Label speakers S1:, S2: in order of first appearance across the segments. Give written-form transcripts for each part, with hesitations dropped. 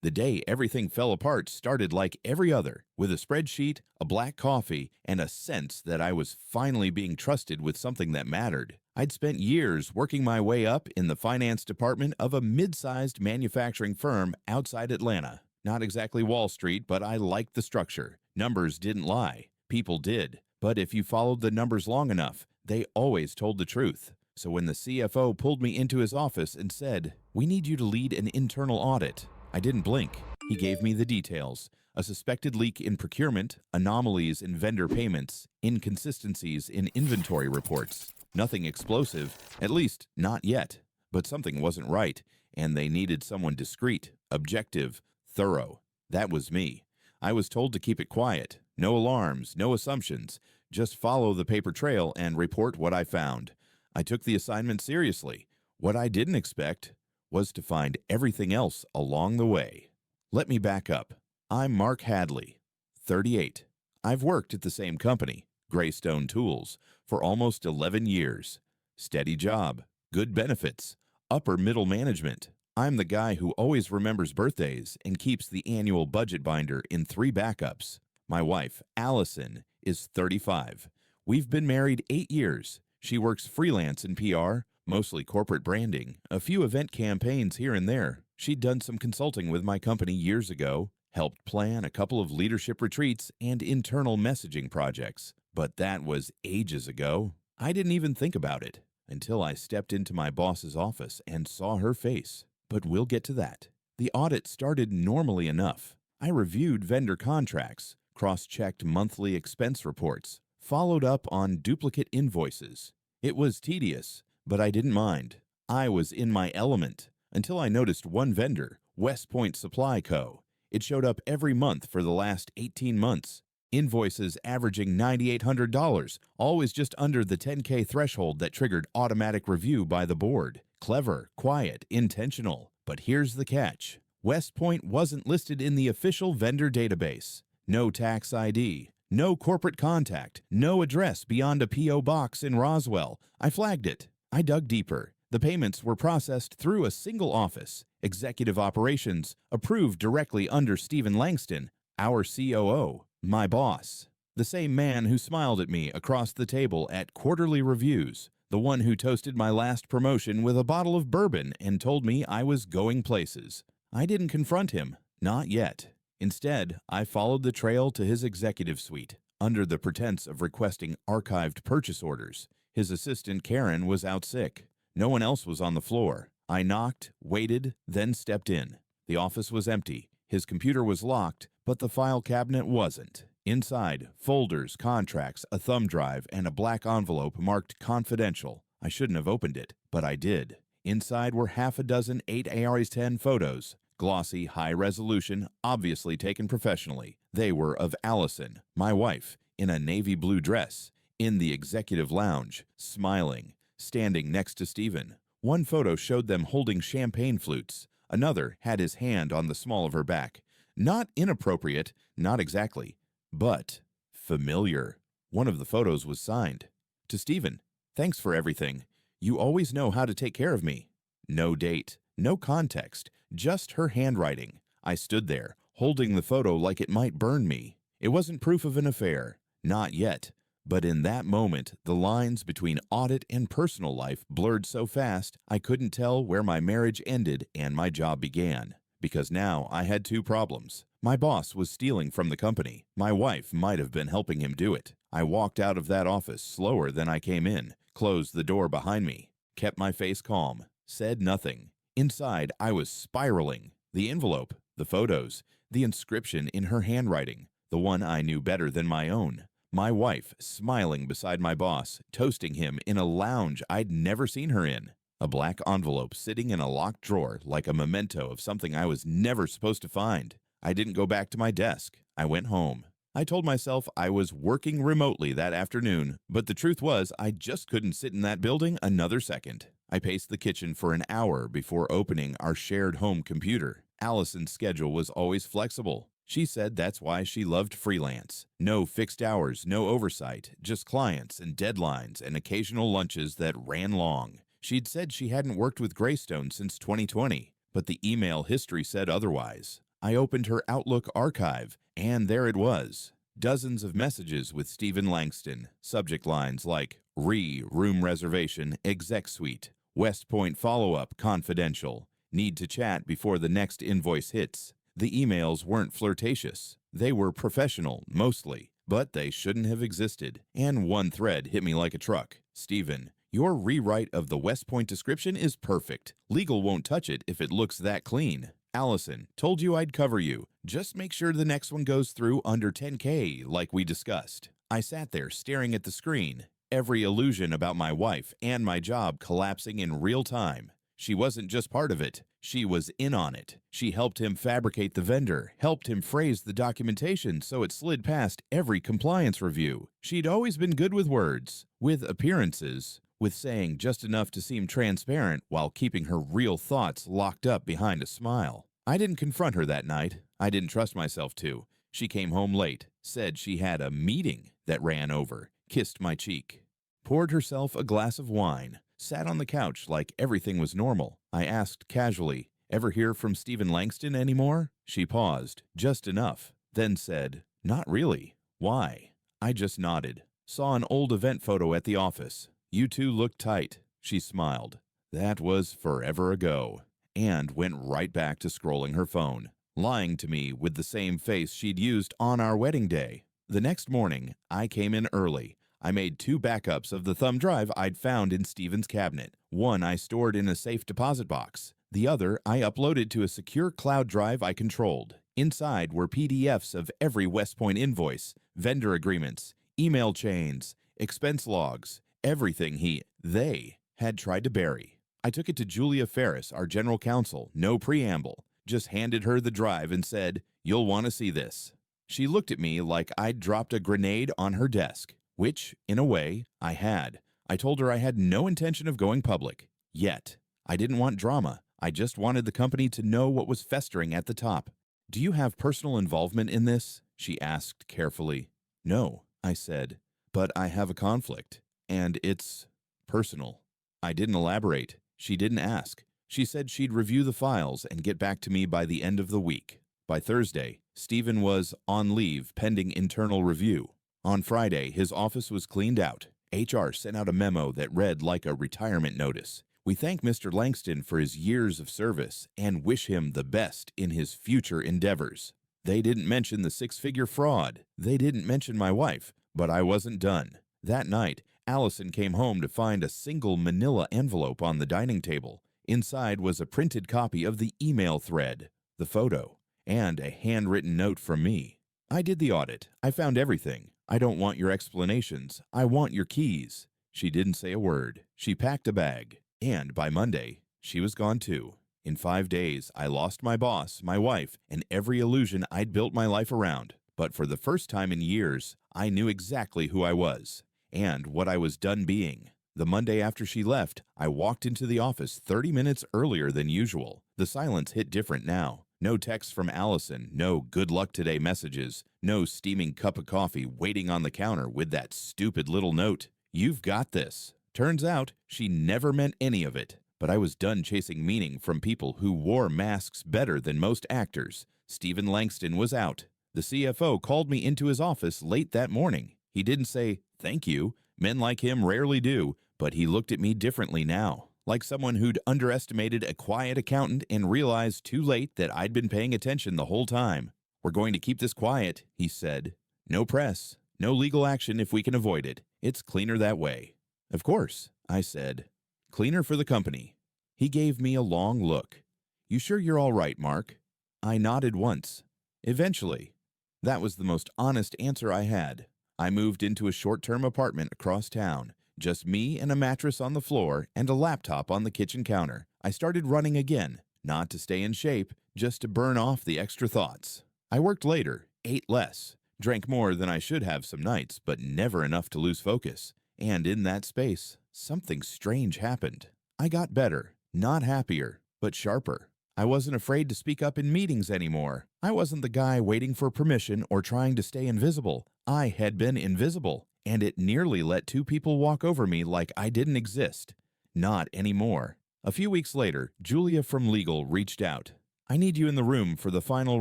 S1: The day everything fell apart started like every other, with a spreadsheet, a black coffee, and a sense that I was finally being trusted with something that mattered. I'd spent years working my way up in the finance department of a mid-sized manufacturing firm outside Atlanta. Not exactly Wall Street, but I liked the structure. Numbers didn't lie. People did. But if you followed the numbers long enough, they always told the truth. So when the CFO pulled me into his office and said, "We need you to lead an internal audit," I didn't blink. He gave me the details: a suspected leak in procurement, anomalies in vendor payments, inconsistencies in inventory reports. Nothing explosive, at least not yet. But something wasn't right, and they needed someone discreet, objective, thorough. That was me. I was told to keep it quiet. No alarms, no assumptions. Just follow the paper trail and report what I found. I took the assignment seriously. What I didn't expect was to find everything else along the way. Let me back up. I'm Mark Hadley, 38. I've worked at the same company, Greystone Tools, for almost 11 years. Steady job, good benefits, upper middle management. I'm the guy who always remembers birthdays and keeps the annual budget binder in 3 backups. My wife, Allison, is 35. We've been married 8 years. She works freelance in PR, mostly corporate branding, a few event campaigns here and there. She'd done some consulting with my company years ago, helped plan a couple of leadership retreats and internal messaging projects. But that was ages ago. I didn't even think about it until I stepped into my boss's office and saw her face. But we'll get to that. The audit started normally enough. I reviewed vendor contracts, cross-checked monthly expense reports, followed up on duplicate invoices. It was tedious, but I didn't mind. I was in my element until I noticed one vendor, West Point Supply Co. It showed up every month for the last 18 months. Invoices averaging $9,800, always just under the $10K threshold that triggered automatic review by the board. Clever, quiet, intentional. But here's the catch. West Point wasn't listed in the official vendor database. No tax ID, no corporate contact, no address beyond a P.O. box in Roswell. I flagged it. I dug deeper. The payments were processed through a single office, executive operations, approved directly under Stephen Langston, our COO, my boss. The same man who smiled at me across the table at quarterly reviews. The one who toasted my last promotion with a bottle of bourbon and told me I was going places. I didn't confront him. Not yet. Instead, I followed the trail to his executive suite, under the pretense of requesting archived purchase orders. His assistant, Karen, was out sick. No one else was on the floor. I knocked, waited, then stepped in. The office was empty. His computer was locked, but the file cabinet wasn't. Inside, folders, contracts, a thumb drive, and a black envelope marked confidential. I shouldn't have opened it, but I did. Inside were half a dozen 8ARS-10 photos. Glossy, high resolution, obviously taken professionally. They were of Allison, my wife, in a navy blue dress, in the executive lounge, smiling, standing next to Stephen. One photo showed them holding champagne flutes. Another had his hand on the small of her back. Not inappropriate, not exactly, but familiar. One of the photos was signed. To Stephen, "Thanks for everything. You always know how to take care of me." No date, no context, just her handwriting. I stood there, holding the photo like it might burn me. It wasn't proof of an affair. Not yet. But in that moment, the lines between audit and personal life blurred so fast I couldn't tell where my marriage ended and my job began. Because now I had 2 problems. My boss was stealing from the company. My wife might have been helping him do it. I walked out of that office slower than I came in, closed the door behind me, kept my face calm, said nothing. Inside, I was spiraling. The envelope, the photos, the inscription in her handwriting, the one I knew better than my own. My wife smiling beside my boss, toasting him in a lounge I'd never seen her in. A black envelope sitting in a locked drawer like a memento of something I was never supposed to find. I didn't go back to my desk. I went home. I told myself I was working remotely that afternoon, but the truth was I just couldn't sit in that building another second. I paced the kitchen for an hour before opening our shared home computer. Allison's schedule was always flexible. She said that's why she loved freelance. No fixed hours, no oversight, just clients and deadlines and occasional lunches that ran long. She'd said she hadn't worked with Greystone since 2020, but the email history said otherwise. I opened her Outlook archive, and there it was. Dozens of messages with Stephen Langston, subject lines like room reservation, exec suite, West Point follow-up, confidential, need to chat before the next invoice hits. The emails weren't flirtatious. They were professional, mostly, but they shouldn't have existed. And one thread hit me like a truck. Stephen, your rewrite of the West Point description is perfect. Legal won't touch it if it looks that clean. Allison, told you I'd cover you. Just make sure the next one goes through under 10K like we discussed. I sat there staring at the screen, every illusion about my wife and my job collapsing in real time. She wasn't just part of it. She was in on it. She helped him fabricate the vendor, helped him phrase the documentation so it slid past every compliance review. She'd always been good with words, with appearances, with saying just enough to seem transparent while keeping her real thoughts locked up behind a smile. I didn't confront her that night. I didn't trust myself to. She came home late, said she had a meeting that ran over, kissed my cheek, poured herself a glass of wine, sat on the couch like everything was normal. I asked casually, "Ever hear from Stephen Langston anymore?" She paused, just enough, then said, "Not really. Why?" I just nodded. Saw an old event photo at the office. "You two look tight." She smiled. That was forever ago. And went right back to scrolling her phone, lying to me with the same face she'd used on our wedding day. The next morning, I came in early. I made 2 backups of the thumb drive I'd found in Stephen's cabinet. One I stored in a safe deposit box. The other I uploaded to a secure cloud drive I controlled. Inside were PDFs of every West Point invoice, vendor agreements, email chains, expense logs, everything they had tried to bury. I took it to Julia Ferris, our general counsel, no preamble. Just handed her the drive and said, "You'll want to see this." She looked at me like I'd dropped a grenade on her desk, which, in a way, I had. I told her I had no intention of going public. Yet. I didn't want drama. I just wanted the company to know what was festering at the top. "Do you have personal involvement in this?" she asked carefully. "No," I said, "but I have a conflict, and it's personal." I didn't elaborate. She didn't ask. She said she'd review the files and get back to me by the end of the week. By Thursday, Stephen was on leave pending internal review. On Friday, his office was cleaned out. HR sent out a memo that read like a retirement notice. "We thank Mr. Langston for his years of service and wish him the best in his future endeavors." They didn't mention the 6-figure fraud. They didn't mention my wife, but I wasn't done. That night, Allison came home to find a single manila envelope on the dining table. Inside was a printed copy of the email thread, the photo, and a handwritten note from me. "I did the audit. I found everything. I don't want your explanations. I want your keys." She didn't say a word. She packed a bag. And by Monday, she was gone too. In 5 days, I lost my boss, my wife, and every illusion I'd built my life around. But for the first time in years, I knew exactly who I was and what I was done being. The Monday after she left, I walked into the office 30 minutes earlier than usual. The silence hit different now. No texts from Allison, no good luck today messages, no steaming cup of coffee waiting on the counter with that stupid little note, "You've got this." Turns out, she never meant any of it. But I was done chasing meaning from people who wore masks better than most actors. Stephen Langston was out. The CFO called me into his office late that morning. He didn't say, "Thank you." Men like him rarely do, but he looked at me differently now, like someone who'd underestimated a quiet accountant and realized too late that I'd been paying attention the whole time. "We're going to keep this quiet," he said. "No press, no legal action if we can avoid it. It's cleaner that way." "Of course," I said. "Cleaner for the company." He gave me a long look. "You sure you're all right, Mark?" I nodded once. "Eventually." That was the most honest answer I had. I moved into a short-term apartment across town. Just me and a mattress on the floor and a laptop on the kitchen counter. I started running again, not to stay in shape, just to burn off the extra thoughts. I worked later, ate less, drank more than I should have some nights, but never enough to lose focus. And in that space, something strange happened. I got better, not happier, but sharper. I wasn't afraid to speak up in meetings anymore. I wasn't the guy waiting for permission or trying to stay invisible. I had been invisible, and it nearly let 2 people walk over me like I didn't exist. Not anymore. A few weeks later, Julia from legal reached out. "I need you in the room for the final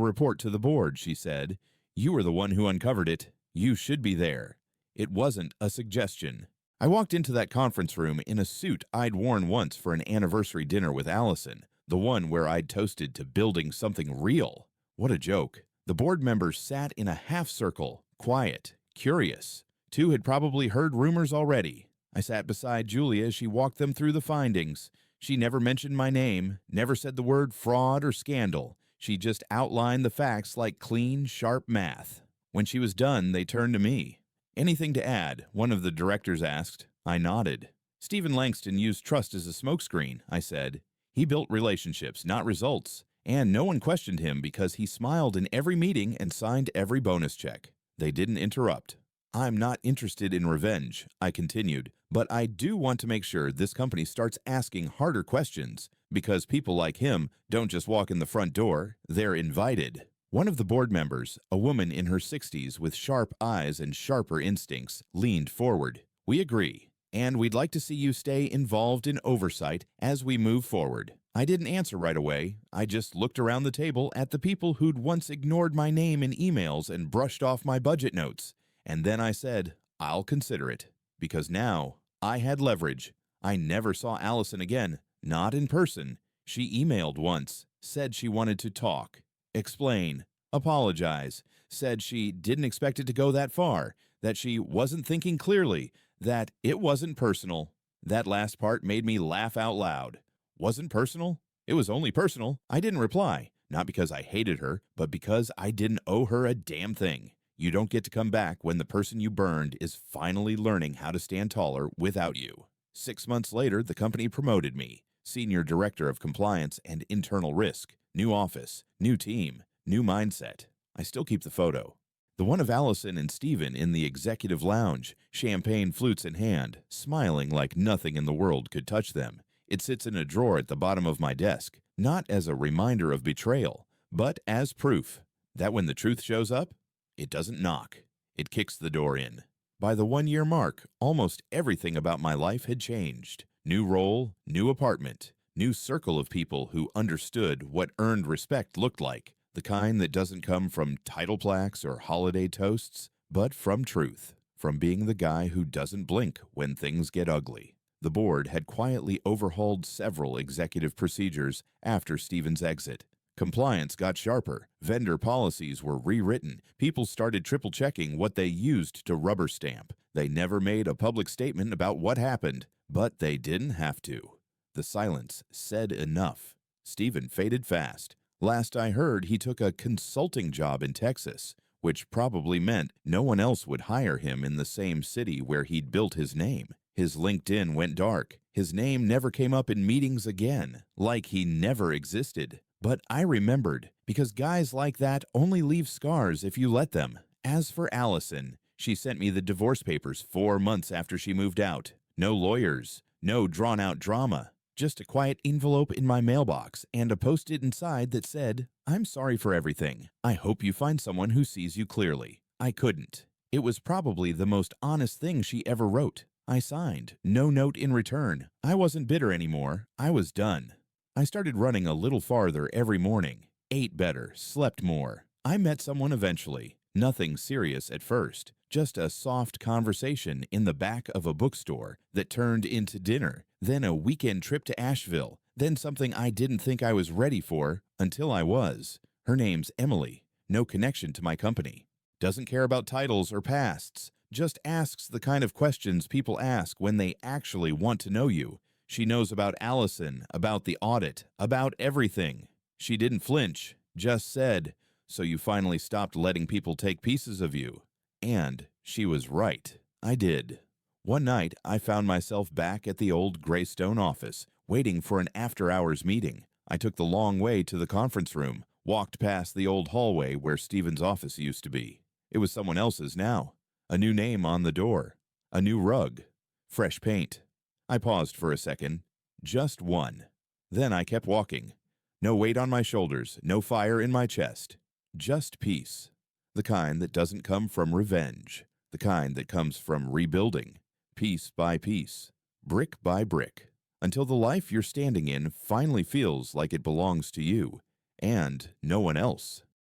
S1: report to the board," she said. "You were the one who uncovered it. You should be there." It wasn't a suggestion. I walked into that conference room in a suit I'd worn once for an anniversary dinner with Allison, the one where I'd toasted to building something real. What a joke. The board members sat in a half circle, quiet, curious. Two had probably heard rumors already. I sat beside Julia as she walked them through the findings. She never mentioned my name, never said the word fraud or scandal. She just outlined the facts like clean, sharp math. When she was done, they turned to me. "Anything to add?" one of the directors asked. I nodded. "Stephen Langston used trust as a smokescreen," I said. "He built relationships, not results. And no one questioned him because he smiled in every meeting and signed every bonus check." They didn't interrupt. "I'm not interested in revenge," I continued, "but I do want to make sure this company starts asking harder questions, because people like him don't just walk in the front door, they're invited." One of the board members, a woman in her 60s with sharp eyes and sharper instincts, leaned forward. "We agree, and we'd like to see you stay involved in oversight as we move forward." I didn't answer right away. I just looked around the table at the people who'd once ignored my name in emails and brushed off my budget notes. And then I said, "I'll consider it." Because now I had leverage. I never saw Allison again, not in person. She emailed once, said she wanted to talk, explain, apologize, said she didn't expect it to go that far, that she wasn't thinking clearly, that it wasn't personal. That last part made me laugh out loud. Wasn't personal? It was only personal. I didn't reply, not because I hated her, but because I didn't owe her a damn thing. You don't get to come back when the person you burned is finally learning how to stand taller without you. 6 months later, the company promoted me, Senior Director of Compliance and Internal Risk, new office, new team, new mindset. I still keep the photo. The one of Allison and Stephen in the executive lounge, champagne flutes in hand, smiling like nothing in the world could touch them. It sits in a drawer at the bottom of my desk, not as a reminder of betrayal, but as proof that when the truth shows up, it doesn't knock. It kicks the door in. By the 1-year mark, almost everything about my life had changed. New role, new apartment, new circle of people who understood what earned respect looked like, the kind that doesn't come from title plaques or holiday toasts, but from truth, from being the guy who doesn't blink when things get ugly. The board had quietly overhauled several executive procedures after Stephen's exit. Compliance got sharper, vendor policies were rewritten, people started triple-checking what they used to rubber stamp. They never made a public statement about what happened, but they didn't have to. The silence said enough. Stephen faded fast. Last I heard, he took a consulting job in Texas, which probably meant no one else would hire him in the same city where he'd built his name. His LinkedIn went dark. His name never came up in meetings again, like he never existed. But I remembered, because guys like that only leave scars if you let them. As for Allison, she sent me the divorce papers 4 months after she moved out. No lawyers, no drawn-out drama, just a quiet envelope in my mailbox and a post-it inside that said, "I'm sorry for everything. I hope you find someone who sees you clearly." I couldn't. It was probably the most honest thing she ever wrote. I signed. No note in return. I wasn't bitter anymore. I was done. I started running a little farther every morning, ate better, slept more. I met someone eventually. Nothing serious at first, just a soft conversation in the back of a bookstore that turned into dinner, then a weekend trip to Asheville, then something I didn't think I was ready for until I was. Her name's Emily, no connection to my company. Doesn't care about titles or pasts, just asks the kind of questions people ask when they actually want to know you. She knows about Allison, about the audit, about everything. She didn't flinch, just said, "So you finally stopped letting people take pieces of you." And she was right. I did. One night, I found myself back at the old Greystone office, waiting for an after-hours meeting. I took the long way to the conference room, walked past the old hallway where Stephen's office used to be. It was someone else's now. A new name on the door. A new rug. Fresh paint. I paused for a second. Just one. Then I kept walking. No weight on my shoulders, no fire in my chest. Just peace. The kind that doesn't come from revenge. The kind that comes from rebuilding. Piece by piece. Brick by brick. Until the life you're standing in finally feels like it belongs to you. and no one else.